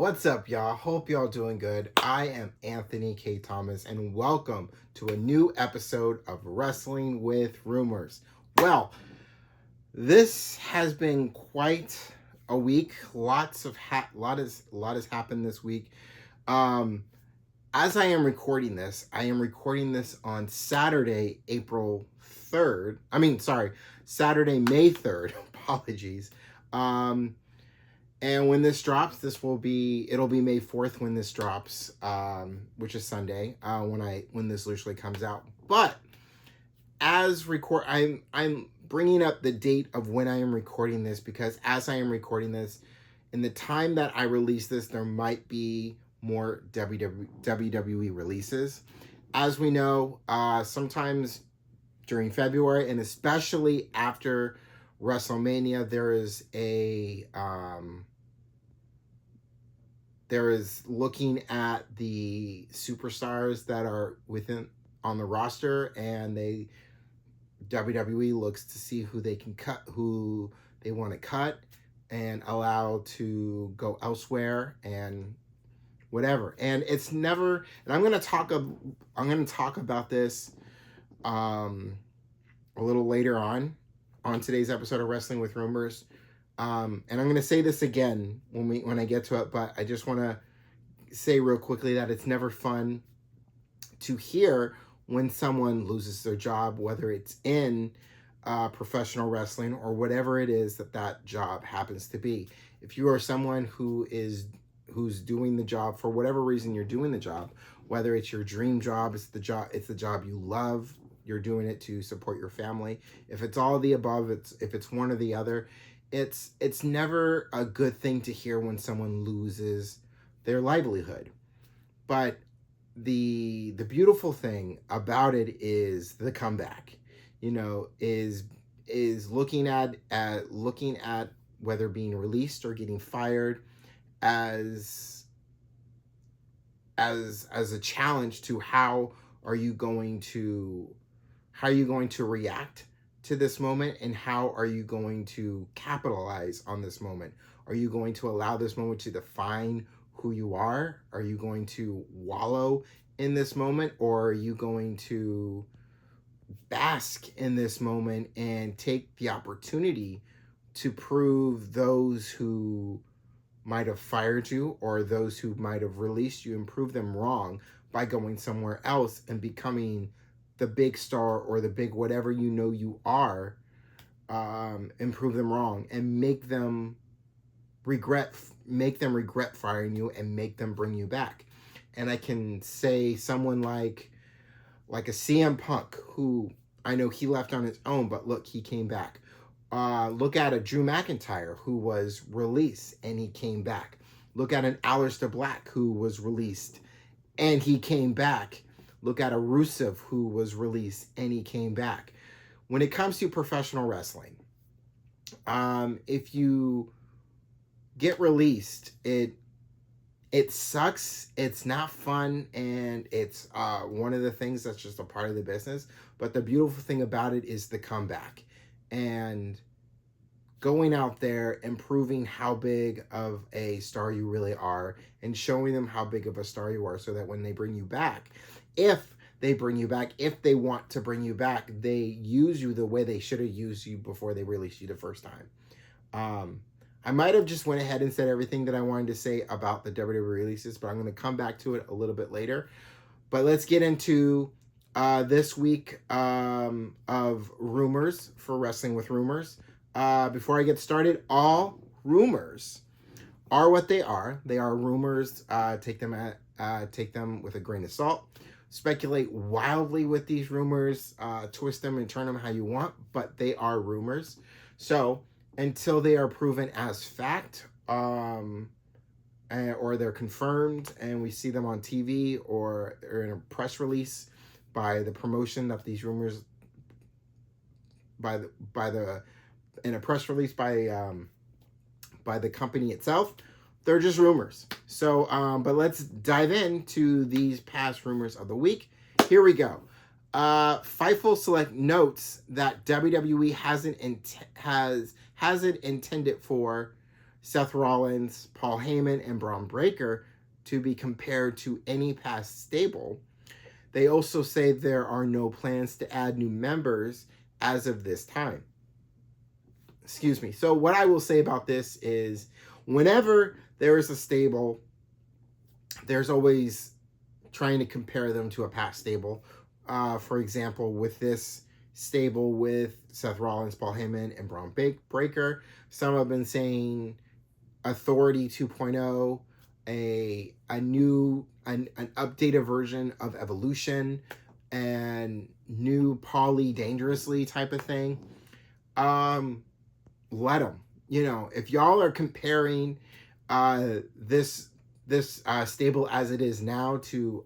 What's up, y'all? Hope y'all doing good. I am Anthony K. Thomas, and welcome to a new episode of Wrestling with Rumors. Well, this has been quite a week. Lot has happened this week. As I am recording this on Saturday, April 3rd. Saturday, May 3rd. Apologies. And when this drops, it'll be May 4th when this drops, which is Sunday, when this usually comes out. But I'm bringing up the date of when I am recording this because as I am recording this, in the time that I release this, there might be more WWE releases. As we know, sometimes during February and especially after WrestleMania, there is looking at the superstars that are on the roster, and WWE looks to see who they can cut, who they want to cut and allow to go elsewhere and whatever. And it's never, and I'm going to talk about this a little later on today's episode of Wrestling with Rumors. And I'm going to say this again when I get to it, but I just want to say real quickly that it's never fun to hear when someone loses their job, whether it's in professional wrestling or whatever it is that job happens to be. If you are someone who's doing the job for whatever reason you're doing the job, whether it's your dream job, it's the job you love, you're doing it to support your family. If it's all of the above, if it's one or the other. It's never a good thing to hear when someone loses their livelihood. But the beautiful thing about it is the comeback. Is looking at whether being released or getting fired as a challenge to how are you going to react to this moment, and how are you going to capitalize on this moment? Are you going to allow this moment to define who you are? Are you going to wallow in this moment, or are you going to bask in this moment and take the opportunity to prove those who might have fired you or those who might have released you and prove them wrong by going somewhere else and becoming the big star or the big whatever you are, and prove them wrong and make them regret firing you and make them bring you back. And I can say someone like a CM Punk, who I know he left on his own, but look, he came back. Look at a Drew McIntyre who was released and he came back. Look at an Aleister Black who was released and he came back. Look at a Rusev who was released and he came back. When it comes to professional wrestling, if you get released, it sucks. It's not fun, and it's one of the things that's just a part of the business. But the beautiful thing about it is the comeback and going out there and proving how big of a star you really are and showing them how big of a star you are, so that when they bring you back, if they want to bring you back, they use you the way they should have used you before they released you the first time. I might have just went ahead and said everything that I wanted to say about the WWE releases, but I'm going to come back to it a little bit later. But let's get into this week of rumors for Wrestling with Rumors. Before I get started, all rumors are what they are. They are rumors. Take them with a grain of salt. Speculate wildly with these rumors, twist them and turn them how you want, but they are rumors. So until they are proven as fact, or they're confirmed and we see them on TV or in a press release by the promotion of these rumors, in a press release by the company itself, they're just rumors. So, but let's dive into these past rumors of the week. Here we go. Fightful Select notes that WWE hasn't intended for Seth Rollins, Paul Heyman, and Braun Breaker to be compared to any past stable. They also say there are no plans to add new members as of this time. Excuse me. So what I will say about this is whenever there is a stable, there's always trying to compare them to a past stable. For example, with this stable with Seth Rollins, Paul Heyman, and Braun Breaker, some have been saying Authority 2.0, an updated version of Evolution, and new Paulie Dangerously type of thing. Let them. If y'all are comparing this stable as it is now to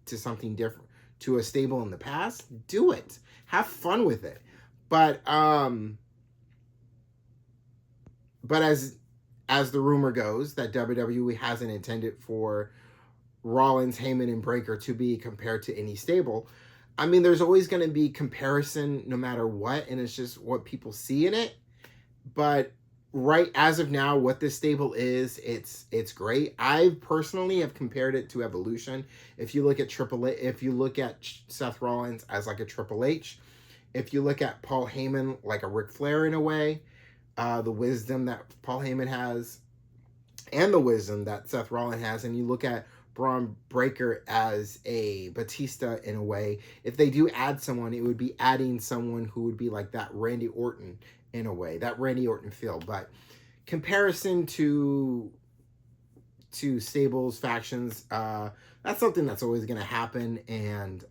something different, to a stable in the past, do it. Have fun with it. But as the rumor goes that WWE hasn't intended for Rollins, Heyman, and Breaker to be compared to any stable. I mean, there's always going to be comparison no matter what, and it's just what people see in it. But right as of now, what this stable is, it's great. I personally have compared it to Evolution. If you look at if you look at Seth Rollins as like a Triple H, if you look at Paul Heyman like a Ric Flair in a way, the wisdom that Paul Heyman has, and the wisdom that Seth Rollins has, and you look at Braun Breaker as a Batista in a way, if they do add someone, it would be adding someone who would be like that Randy Orton in a way, that Randy Orton feel. But comparison to stables, factions, that's something that's always going to happen, and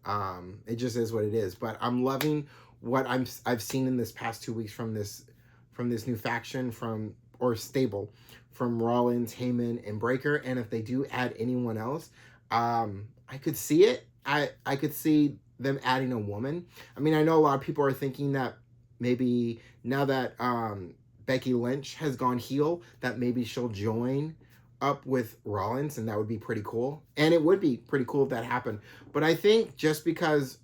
it just is what it is. But I'm loving what I've seen in this past 2 weeks from this new faction or stable from Rollins, Heyman, and Breaker. And if they do add anyone else, I could see it. I could see them adding a woman. I mean, I know a lot of people are thinking that maybe now that Becky Lynch has gone heel, that maybe she'll join up with Rollins, and that would be pretty cool. And it would be pretty cool if that happened. But I think just because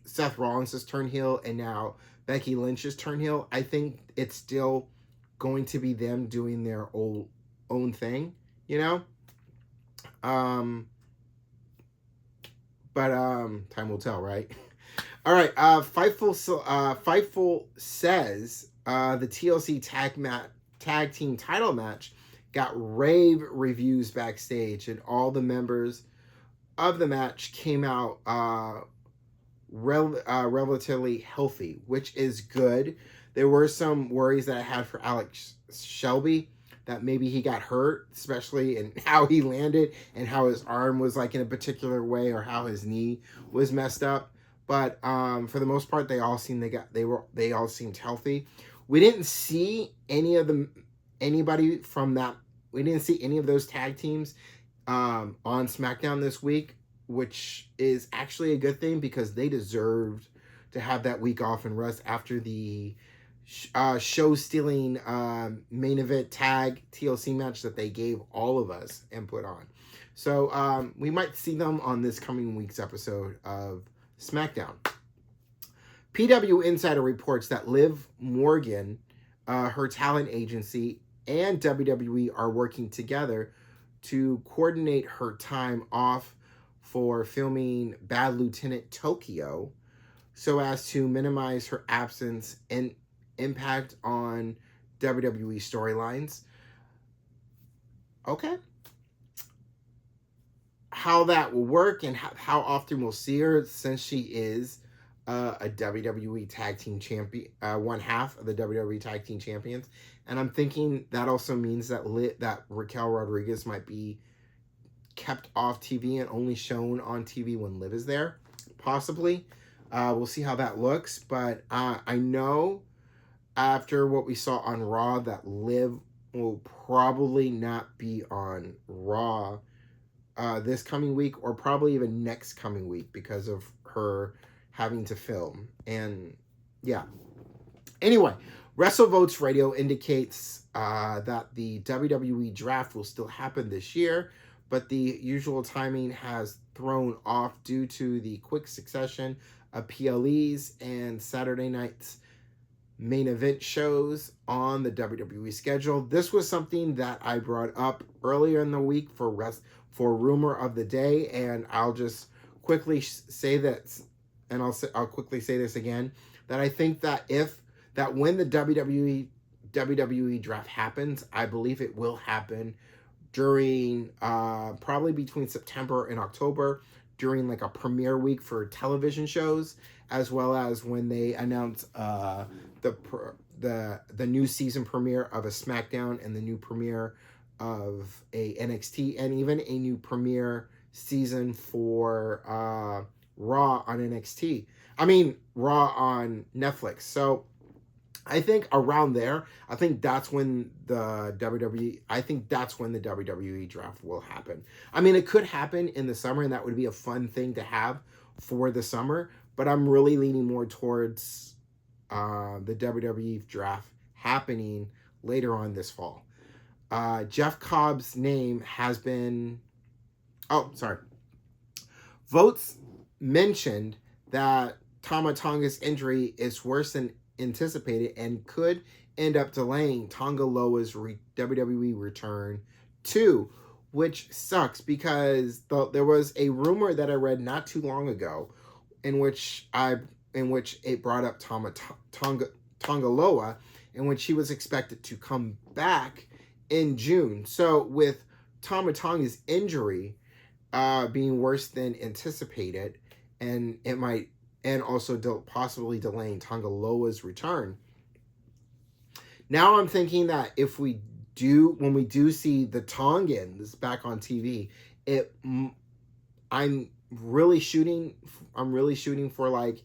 Seth Rollins has turned heel and now Becky Lynch has turned heel, I think it's still going to be them doing their own thing, but time will tell, right? All right, Fightful says the TLC tag team title match got rave reviews backstage, and all the members of the match came out relatively healthy, which is good. There were some worries that I had for Alex Shelby, that maybe he got hurt, especially in how he landed and how his arm was like in a particular way, or how his knee was messed up. But for the most part, they all seemed healthy. We didn't see anybody from that. We didn't see any of those tag teams on SmackDown this week, which is actually a good thing because they deserved to have that week off and rest after the show-stealing main event tag TLC match that they gave all of us and put on. So we might see them on this coming week's episode of SmackDown. PW Insider reports that Liv Morgan, her talent agency, and WWE are working together to coordinate her time off for filming Bad Lieutenant Tokyo so as to minimize her absence and impact on WWE storylines. Okay. How that will work and how often we'll see her, since she is a WWE Tag Team Champion, one half of the WWE Tag Team Champions. And I'm thinking that also means that Raquel Rodriguez might be kept off TV and only shown on TV when Liv is there. Possibly. We'll see how that looks. But I know after what we saw on Raw that Liv will probably not be on Raw this coming week, or probably even next coming week, because of her having to film. And yeah. Anyway, WrestleVotes Radio indicates that the WWE draft will still happen this year, but the usual timing has thrown off due to the quick succession of PLEs and Saturday night's main event shows on the WWE schedule. This was something that I brought up earlier in the week for rumor of the day, and I'll just quickly say that, and I'll quickly say this again, that I think that when the WWE draft happens, I believe it will happen during probably between September and October, during like a premiere week for television shows, as well as when they announce the new season premiere of a SmackDown and the new premiere of a NXT, and even a new premiere season for Raw on NXT. I mean, Raw on Netflix. So I think around there, I think that's when the WWE draft will happen. I mean, it could happen in the summer, and that would be a fun thing to have for the summer, but I'm really leaning more towards the WWE draft happening later on this fall. Jeff Cobb's name has been... Votes mentioned that Tama Tonga's injury is worse than anticipated and could end up delaying Tonga Loa's WWE return too, which sucks because there was a rumor that I read not too long ago in which it brought up Tonga Loa, in which she was expected to come back in June. So with Tama Tonga's injury being worse than anticipated, and also possibly delaying Tonga Loa's return. Now I'm thinking that when we do see the Tongans back on TV, I'm really shooting for like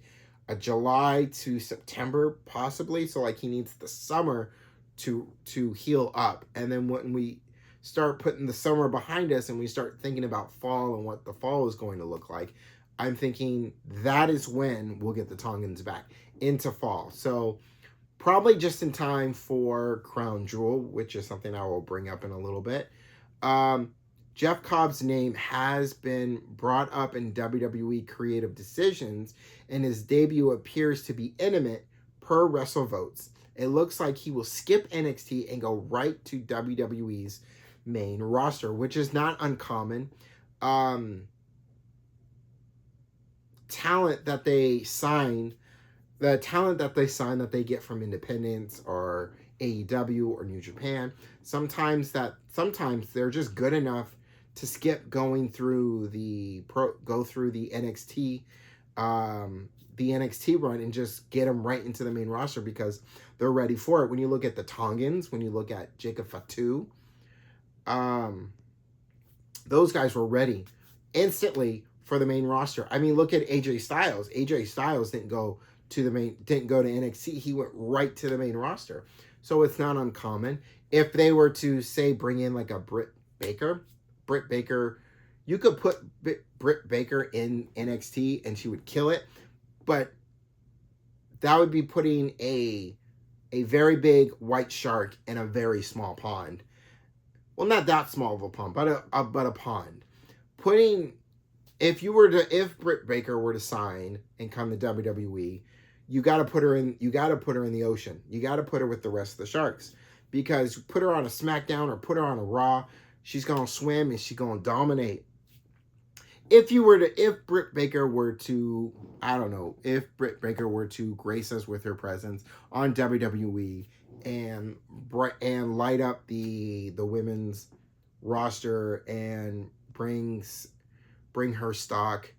a July to September possibly. So like he needs the summer to heal up, and then when we start putting the summer behind us and we start thinking about fall and what the fall is going to look like, I'm thinking that is when we'll get the Tongans back into fall. So probably just in time for Crown Jewel, which is something I will bring up in a little bit. Jeff Cobb's name has been brought up in WWE creative decisions, and his debut appears to be imminent per WrestleVotes. It looks like he will skip NXT and go right to WWE's main roster, which is not uncommon. Talent that they sign that they get from independents or AEW or New Japan, sometimes they're just good enough to skip going through the NXT run and just get them right into the main roster because they're ready for it. When you look at the Tongans, when you look at Jacob Fatu, those guys were ready instantly for the main roster. I mean, look at AJ Styles. AJ Styles didn't go to NXT. He went right to the main roster. So it's not uncommon. If they were to say bring in like a Britt Baker, you could put Britt Baker in NXT and she would kill it, but that would be putting a very big white shark in a very small pond. Well, not that small of a pond, but a pond. If Britt Baker were to sign and come to WWE, you got to put her in the ocean. You got to put her with the rest of the sharks, because put her on a SmackDown or put her on a Raw, she's going to swim and she's going to dominate. If Britt Baker were to grace us with her presence on WWE and light up the women's roster and bring her stock,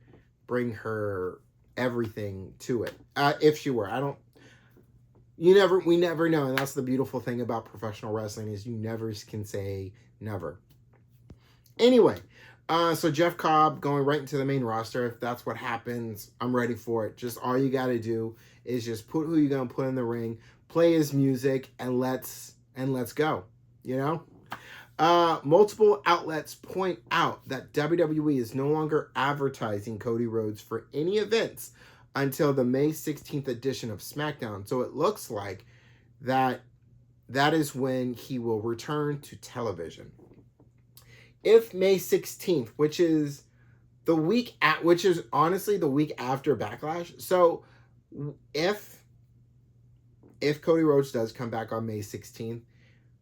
bring her everything to it. If she were, we never know, and that's the beautiful thing about professional wrestling, is you never can say never. Anyway, so Jeff Cobb going right into the main roster. If that's what happens, I'm ready for it. Just all you got to do is just put who you're gonna put in the ring, play his music, and let's go. You know. Multiple outlets point out that WWE is no longer advertising Cody Rhodes for any events until the May 16th edition of SmackDown. So it looks like that is when he will return to television. If May 16th, which is honestly the week after Backlash. So if if Cody Rhodes does come back on May 16th,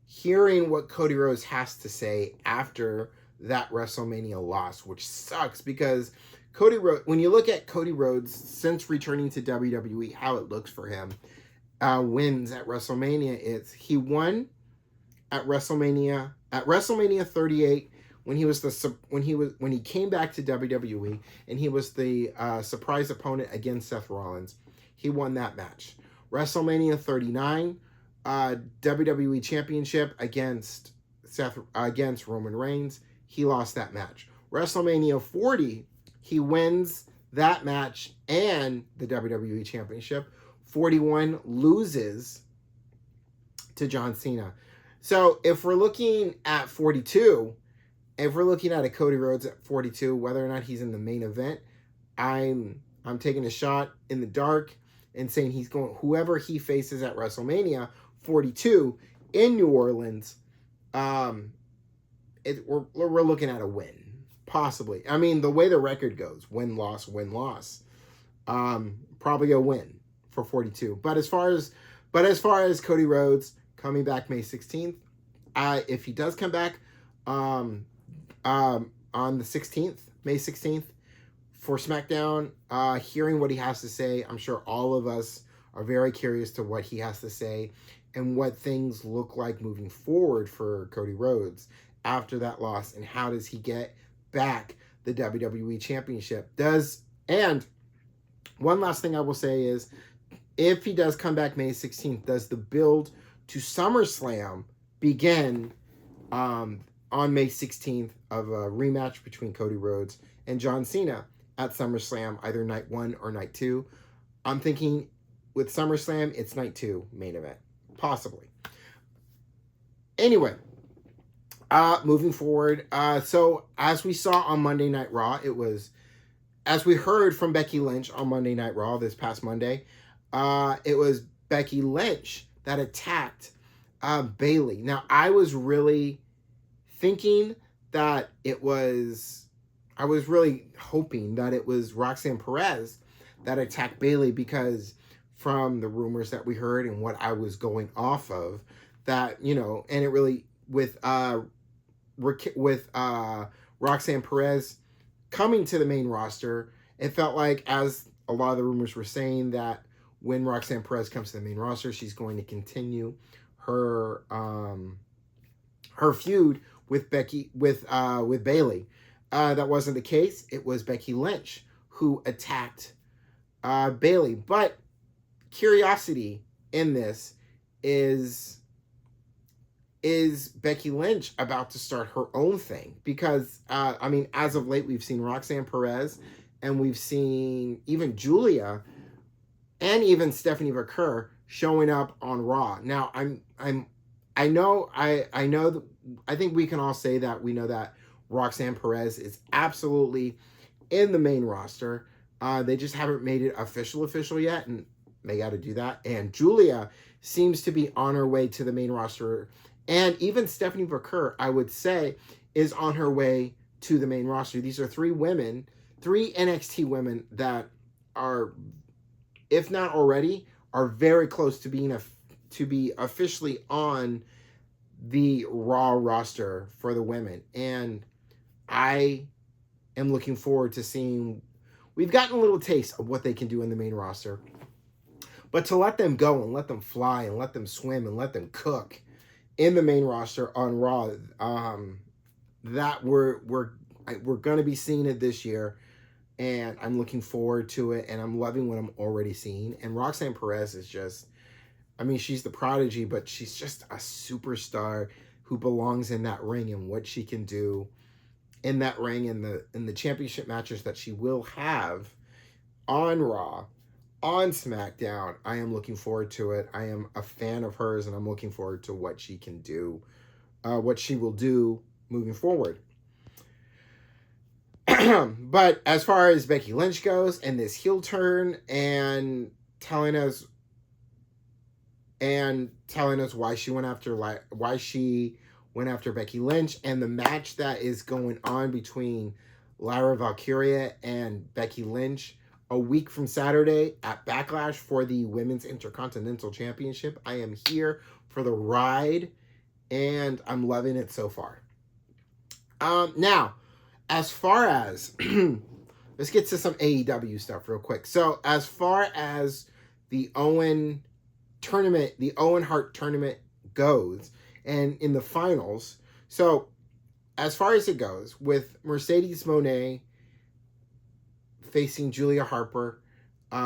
hearing what Cody Rhodes has to say after that WrestleMania loss, which sucks because Cody Rhodes, when you look at Cody Rhodes since returning to WWE, how it looks for him, wins at WrestleMania, he won at WrestleMania 38 when he came back to WWE and he was the surprise opponent against Seth Rollins. He won that match. WrestleMania 39, WWE Championship against Roman Reigns. He lost that match. WrestleMania 40, he wins that match and the WWE Championship. 41 loses to John Cena. So if we're looking at 42, if we're looking at a Cody Rhodes at 42, whether or not he's in the main event, I'm taking a shot in the dark and saying he's going, whoever he faces at WrestleMania 42 in New Orleans, we're looking at a win, possibly. I mean, the way the record goes, win-loss, win-loss, probably a win for 42. But as far as Cody Rhodes coming back May 16th, if he does come back on the 16th, May 16th, for SmackDown, hearing what he has to say, I'm sure all of us are very curious to what he has to say and what things look like moving forward for Cody Rhodes after that loss, and how does he get back the WWE Championship. And one last thing I will say is, if he does come back May 16th, does the build to SummerSlam begin on May 16th of a rematch between Cody Rhodes and John Cena at SummerSlam, either night 1 or night 2? I'm thinking with SummerSlam, it's night 2 main event, possibly. Anyway, moving forward, so as we saw on Monday Night Raw, as we heard from Becky Lynch on Monday Night Raw this past Monday, it was Becky Lynch that attacked Bayley. Now, I was really thinking that I was really hoping that it was Roxanne Perez that attacked Bayley, because from the rumors that we heard and what I was going off of, that, and it really, with Roxanne Perez coming to the main roster, it felt like, as a lot of the rumors were saying, that when Roxanne Perez comes to the main roster, she's going to continue her feud with Bayley. That wasn't the case. It was Becky Lynch who attacked Bayley. But curiosity in this is Becky Lynch about to start her own thing? Because, as of late, we've seen Roxanne Perez, and we've seen even Julia and even Stephanie McCurr showing up on Raw. Now, I think we can all say that we know that Roxanne Perez is absolutely in the main roster. They just haven't made it official yet, and they got to do that. And Julia seems to be on her way to the main roster. And even Stephanie McCurr, I would say, is on her way to the main roster. These are three NXT women that are, if not already, are very close to be officially on the Raw roster for the women. And I am looking forward to seeing. We've gotten a little taste of what they can do in the main roster, but to let them go and let them fly and let them swim and let them cook in the main roster on Raw, that we're going to be seeing it this year, and I'm looking forward to it, and I'm loving what I'm already seeing. And Roxanne Perez is just, she's the prodigy, but she's just a superstar who belongs in that ring, and what she can do in that ring, in the championship matches that she will have on Raw, on SmackDown. I am looking forward to it. I am a fan of hers, and I'm looking forward to what she can do, what she will do moving forward. But as far as Becky Lynch goes, and this heel turn, and telling us why she went after Becky Lynch, and the match that is going on between Lyra Valkyria and Becky Lynch a week from Saturday at Backlash for the Women's Intercontinental Championship. I am here for the ride, and I'm loving it so far. Now, as far as let's get to some AEW stuff real quick. So, as far as the Owen Hart tournament goes, and in the finals, so as far as it goes, with Mercedes Moné facing Julia Harper, it's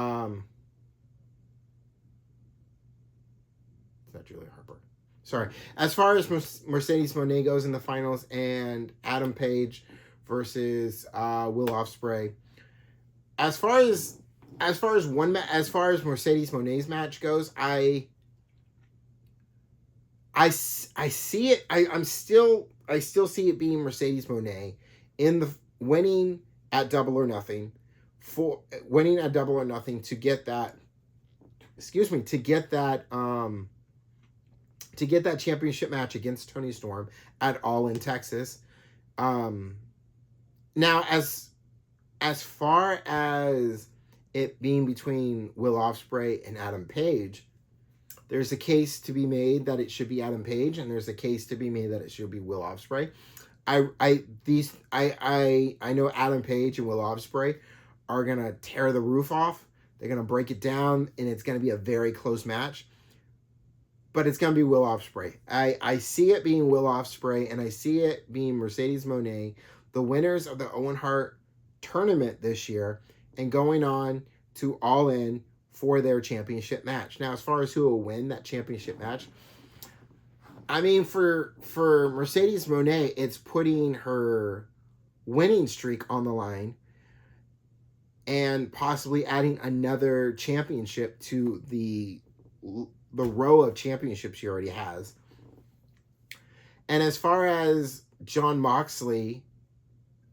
not Julia Harper. Sorry. As far as Mercedes Moné goes in the finals, and Adam Page versus Will Ospreay, as far as Mercedes Moné's match goes, I see it. I still see it being Mercedes Moné in the winning at Double or Nothing to get that. Excuse me, to get that championship match against Toni Storm at All in Texas. Now, as far as it being between Will Ospreay and Adam Page, there's a case to be made that it should be Adam Page, and there's a case to be made that it should be Will Ospreay. I know Adam Page and Will Ospreay are gonna tear the roof off. They're gonna break it down, and it's gonna be a very close match. But it's gonna be Will Ospreay. I see it being Will Ospreay, and I see it being Mercedes Moné, the winners of the Owen Hart tournament this year, and going on to All In for their championship match. Now, as far as who will win that championship match, I mean, for Mercedes Moné, it's putting her winning streak on the line and possibly adding another championship to the row of championships she already has. And as far as Jon Moxley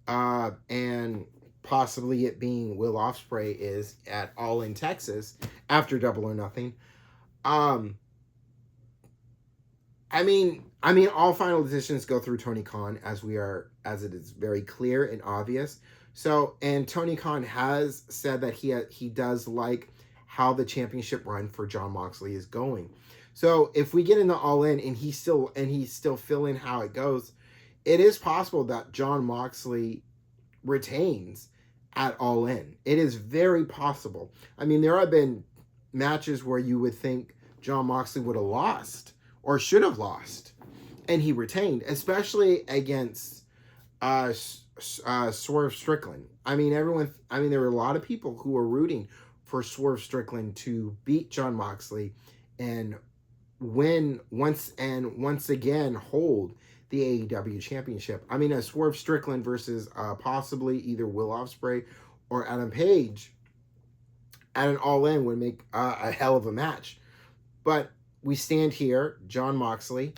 and possibly it being Will Ospreay is at All in Texas after Double or Nothing, I mean, all final decisions go through Tony Khan, as it is very clear and obvious. So, and Tony Khan has said that he does like how the championship run for Jon Moxley is going. So, if we get into All In and he's still feeling how it goes, it is possible that Jon Moxley retains at All In. It is very possible. I mean, there have been matches where you would think Jon Moxley would have lost or should have lost, and he retained, especially against Swerve Strickland. I mean, there were a lot of people who were rooting for Swerve Strickland to beat Jon Moxley and win once again hold the AEW championship. I mean, a Swerve Strickland versus possibly either Will Ospreay or Adam Page at an All In would make a hell of a match. But we stand here, Jon Moxley,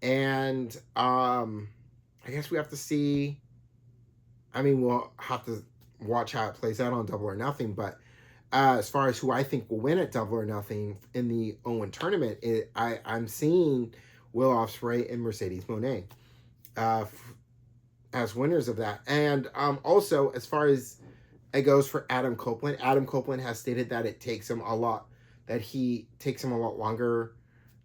and I guess we have to see. I mean, we'll have to watch how it plays out on Double or Nothing, but as far as who I think will win at Double or Nothing in the Owen tournament, I'm seeing Will Ospreay and Mercedes Moné as winners of that. And also, as far as it goes for Adam Copeland has stated that it takes him a lot longer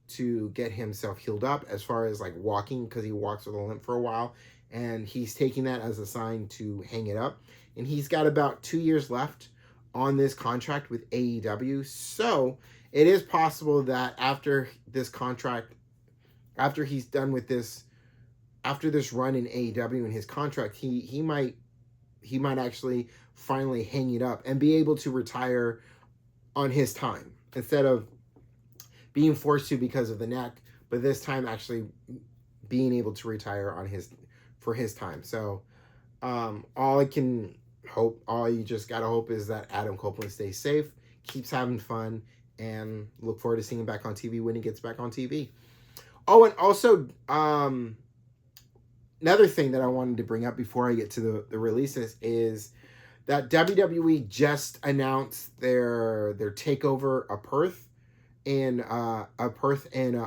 to get himself healed up as far as like walking, because he walks with a limp for a while, and he's taking that as a sign to hang it up. And he's got about 2 years left on this contract with AEW. So it is possible that after this contract, after he's done with this, after this run in AEW and his contract, he might actually finally hang it up and be able to retire on his time instead of being forced to because of the neck, but this time actually being able to retire for his time. So all you just gotta hope is that Adam Copeland stays safe, keeps having fun, and look forward to seeing him back on TV when he gets back on TV. Oh, and also another thing that I wanted to bring up before I get to the releases is that WWE just announced their takeover of Perth in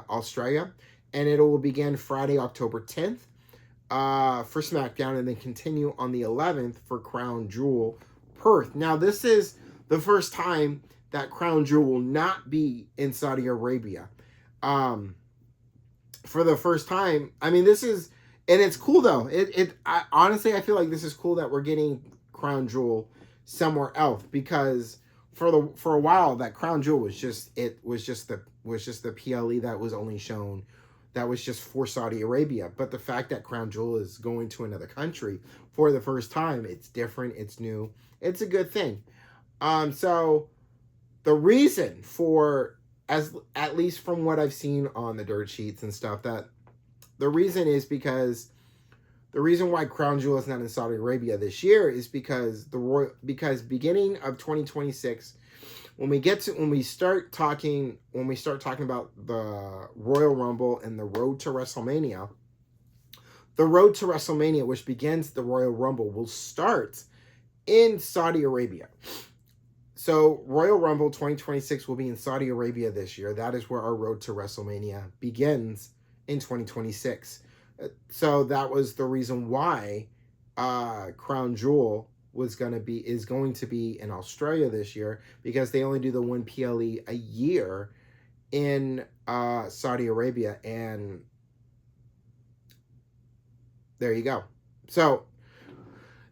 Australia, and it will begin Friday, October 10th for SmackDown, and then continue on the 11th for Crown Jewel Perth. Now, this is the first time that Crown Jewel will not be in Saudi Arabia. For the first time, I mean, this is, and it's cool though. Honestly, I feel like this is cool that we're getting Crown Jewel somewhere else, because for a while that Crown Jewel was just the PLE that was only shown, that was just for Saudi Arabia. But the fact that Crown Jewel is going to another country for the first time, it's different, it's new, it's a good thing. So the reason for, at least from what I've seen on the dirt sheets and stuff, that the reason is because the reason why Crown Jewel is not in Saudi Arabia this year is because beginning of 2026, when we start talking about the Royal Rumble and the road to WrestleMania, which begins the Royal Rumble, will start in Saudi Arabia. So Royal Rumble 2026 will be in Saudi Arabia this year. That is where our road to WrestleMania begins in 2026. So that was the reason why Crown Jewel is going to be in Australia this year, because they only do the one PLE a year in Saudi Arabia. And there you go. So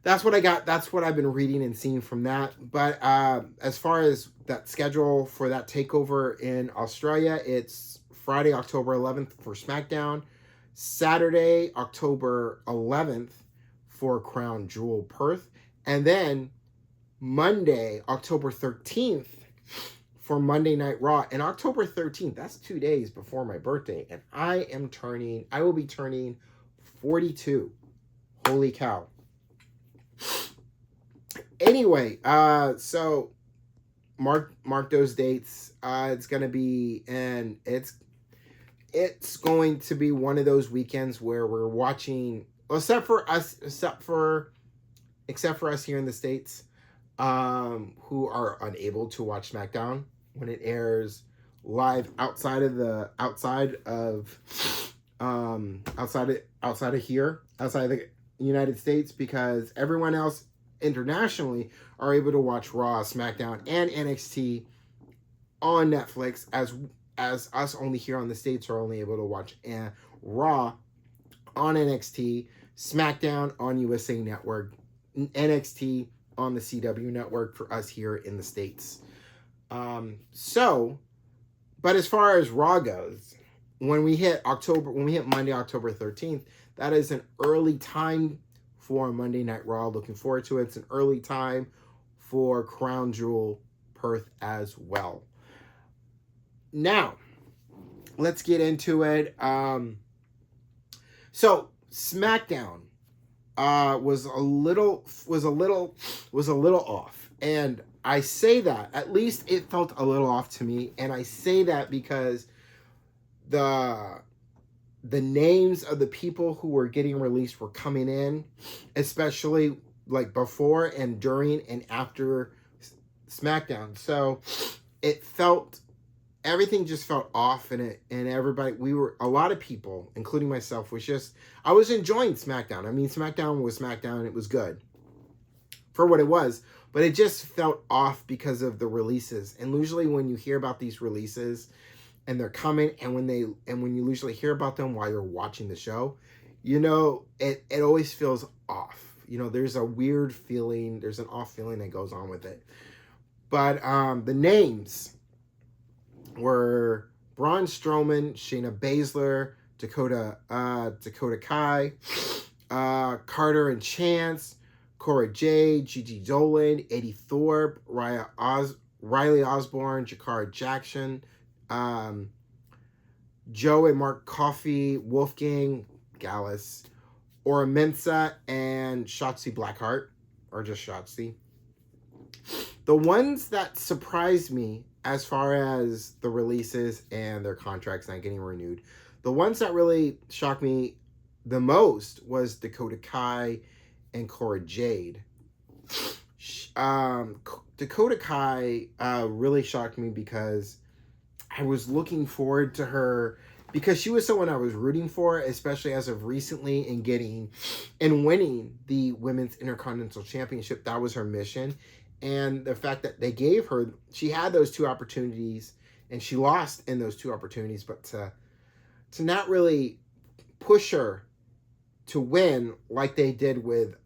that's what I got. That's what I've been reading and seeing from that. But as far as that schedule for that takeover in Australia, it's Friday, October 11th for SmackDown, Saturday, October 11th for Crown Jewel Perth, and then Monday, October 13th for Monday Night Raw. And October 13th, that's 2 days before my birthday, and I will be turning 42. Holy cow. Anyway, so mark those dates. It's going to be, and it's going to be one of those weekends where we're watching, except for us here in the States, who are unable to watch SmackDown when it airs live outside of the United States, because everyone else internationally are able to watch Raw, SmackDown, and NXT on Netflix, as us only here on the States are only able to watch Raw on NXT, SmackDown on USA Network, NXT on the CW Network for us here in the States. But as far as Raw goes, when we hit Monday, October 13th, that is an early time for Monday Night Raw. Looking forward to it. It's an early time for Crown Jewel Perth as well. Now, let's get into it. So SmackDown was a little off, and I say that, at least it felt a little off to me, and I say that because the names of the people who were getting released were coming in, especially like before and during and after SmackDown. So everything just felt off, and everybody, a lot of people, including myself, I was enjoying SmackDown. I mean, SmackDown was SmackDown. It was good for what it was, but it just felt off because of the releases. And usually when you hear about these releases and they're coming, and when you usually hear about them while you're watching the show, it always feels off. There's a weird feeling, there's an off feeling that goes on with it. But the names were Braun Strowman, Shayna Baszler, Dakota Kai, Carter and Chance, Cora Jade, Gigi Dolan, Eddie Thorpe, Riley Osborne, Jakara Jackson, Joe and Mark Coffey, Wolfgang Gallus, Ora Mensa, and Shotzi Blackheart, or just Shotzi. The ones that surprised me as far as the releases and their contracts not getting renewed, the ones that really shocked me the most was Dakota Kai and Cora Jade. Dakota Kai really shocked me because I was looking forward to her, because she was someone I was rooting for, especially as of recently, in winning the Women's Intercontinental Championship. That was her mission. And the fact that they gave her, she had those 2 opportunities and she lost in those 2 opportunities, but to not really push her to win like they did with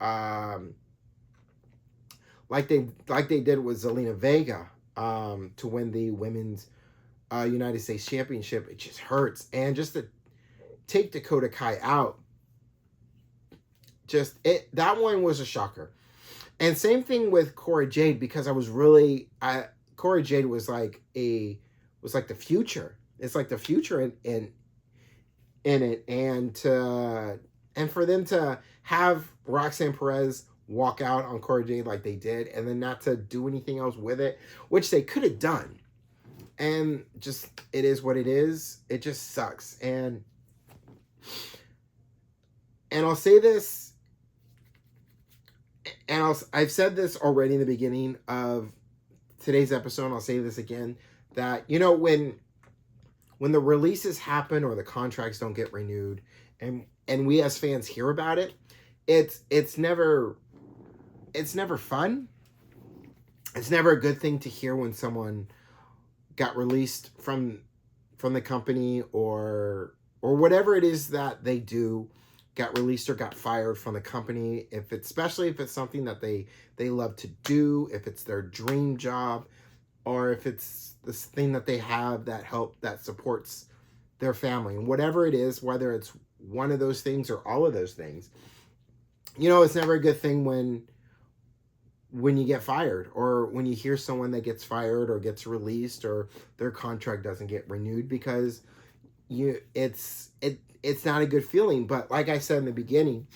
like they did with Zelina Vega to win the women's United States Championship, it just hurts. And just to take Dakota Kai out, that one was a shocker. And same thing with Cora Jade, because Cora Jade was like the future. It's like the future in it, and for them to have Roxanne Perez walk out on Cora Jade like they did, and then not to do anything else with it, which they could have done. And just, it is what it is. It just sucks. And I'll say this, and I've said this already in the beginning of today's episode, and I'll say this again, that, when the releases happen or the contracts don't get renewed, and we as fans hear about it, it's never fun. It's never a good thing to hear when someone got released from the company or whatever it is that they do, got released or got fired from the company, especially if it's something that they love to do, if it's their dream job, or if it's this thing that they have that supports their family, and whatever it is, whether it's one of those things or all of those things, it's never a good thing when you get fired, or when you hear someone that gets fired or gets released or their contract doesn't get renewed, because it's not a good feeling. But like I said in the beginning,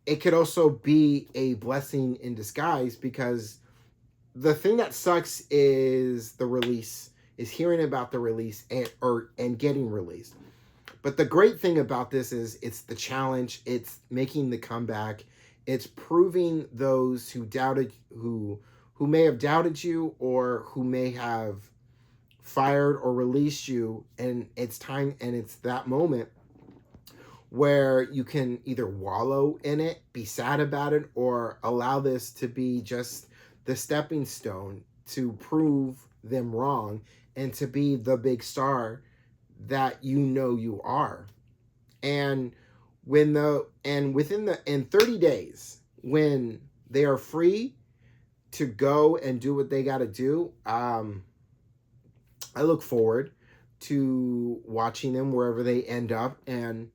it could also be a blessing in disguise, because the thing that sucks is hearing about the release and getting released. But the great thing about this is it's the challenge, it's making the comeback, it's proving those who may have doubted you, or who may have fired or released you, and it's time, and it's that moment where you can either wallow in it, be sad about it, or allow this to be just the stepping stone to prove them wrong and to be the big star that you are. And in 30 days, when they are free to go and do what they got to do, I look forward to watching them wherever they end up, and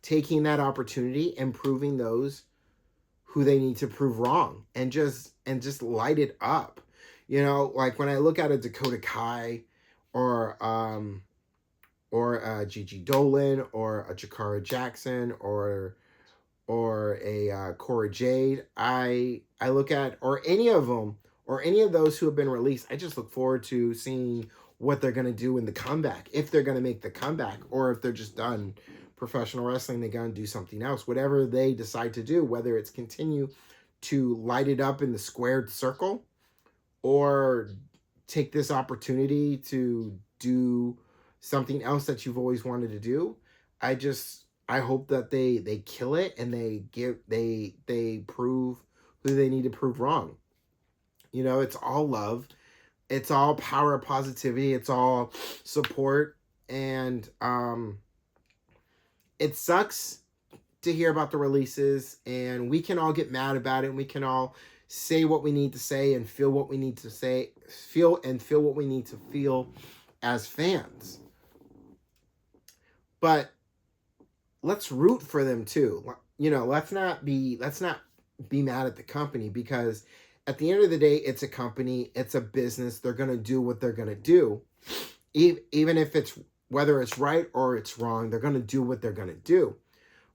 taking that opportunity and proving those who they need to prove wrong, and just light it up. Like when I look at a Dakota Kai, or Gigi Dolan, or a Jakara Jackson, or a Cora Jade, I look at, or any of them, or any of those who have been released, I just look forward to seeing what they're going to do in the comeback, if they're going to make the comeback, or if they're just done professional wrestling, they're going to do something else. Whatever they decide to do, whether it's continue to light it up in the squared circle, or take this opportunity to do something else that you've always wanted to do, I hope that they kill it, and they prove who they need to prove wrong. It's all love, it's all power, positivity, it's all support. And it sucks to hear about the releases, and we can all get mad about it, and we can all say what we need to say and feel what we need to say, feel what we need to feel as fans. But let's root for them too. Let's not be mad at the company, because at the end of the day, it's a company, it's a business. They're going to do what they're going to do. Even if whether it's right or it's wrong, they're going to do what they're going to do.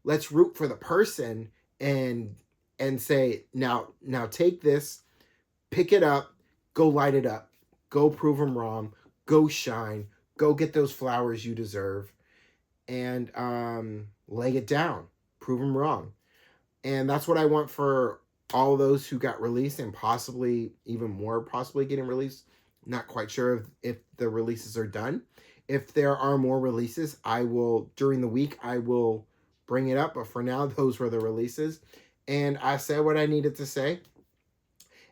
Let's root for the person and say, now take this, pick it up, go light it up, go prove them wrong, go shine, go get those flowers you deserve, and lay it down, prove them wrong. And that's what I want for all those who got released, and possibly even more possibly getting released. Not quite sure if the releases are done. If there are more releases, during the week, I will bring it up. But for now, those were the releases. And I said what I needed to say.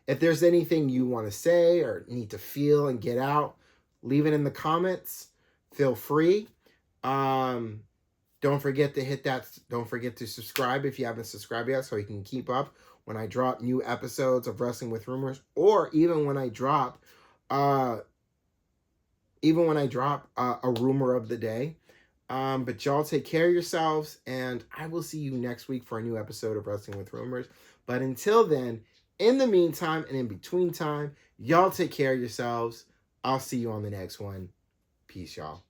If there's anything you want to say or need to feel and get out, leave it in the comments. Feel free. Don't forget to hit that. Don't forget to subscribe if you haven't subscribed yet, so you can keep up when I drop new episodes of Wrestling with Rumors, or even when I drop, a rumor of the day. But y'all take care of yourselves, and I will see you next week for a new episode of Wrestling with Rumors. But until then, in the meantime and in between time, y'all take care of yourselves. I'll see you on the next one. Peace, y'all.